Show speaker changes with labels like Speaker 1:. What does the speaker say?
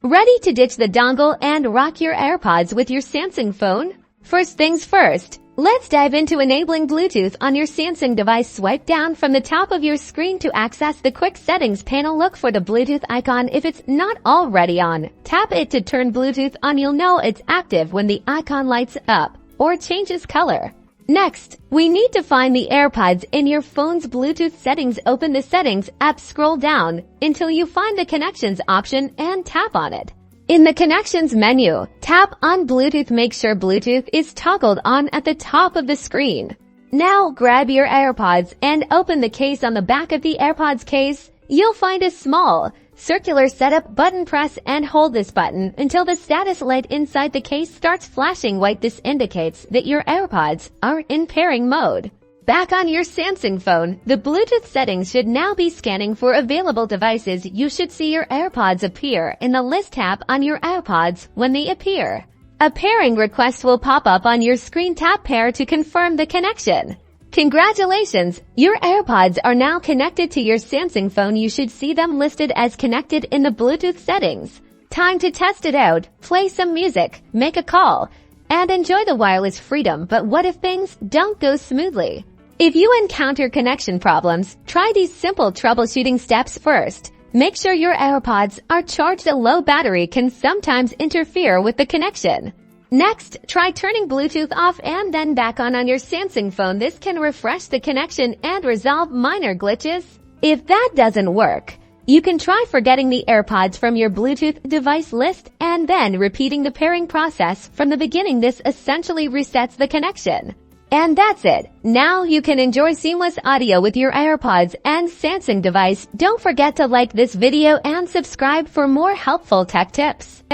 Speaker 1: Ready to ditch the dongle and rock your AirPods with your Samsung phone? First things first, let's dive into enabling Bluetooth on your Samsung device. Swipe down from the top of your screen to access the quick settings panel. Look for the Bluetooth icon if it's not already on. Tap it to turn Bluetooth on. You'll know it's active when the icon lights up or changes color. Next, we need to find the AirPods in your phone's Bluetooth settings. Open the Settings app, scroll down until you find the Connections option and tap on it. In the Connections menu, tap on Bluetooth. Make sure Bluetooth is toggled on at the top of the screen. Now grab your AirPods and open the case. On the back of the AirPods case, you'll find a small circular setup button. Press and hold this button until the status light inside the case starts flashing white. This indicates that your AirPods are in pairing mode. Back on your Samsung phone, the Bluetooth settings should now be scanning for available devices. You should see your AirPods appear in the list. Tap on your AirPods when they appear. A pairing request will pop up on your screen. Tap Pair to confirm the connection. Congratulations! Your AirPods are now connected to your Samsung phone. You should see them listed as connected in the Bluetooth settings. Time to test it out, play some music, make a call, and enjoy the wireless freedom. But what if things don't go smoothly? If you encounter connection problems, try these simple troubleshooting steps first. Make sure your AirPods are charged. A low battery can sometimes interfere with the connection. Next, try turning Bluetooth off and then back on your Samsung phone. This can refresh the connection and resolve minor glitches. If that doesn't work, you can try forgetting the AirPods from your Bluetooth device list and then repeating the pairing process from the beginning. This essentially resets the connection. And that's it. Now you can enjoy seamless audio with your AirPods and Samsung device. Don't forget to like this video and subscribe for more helpful tech tips.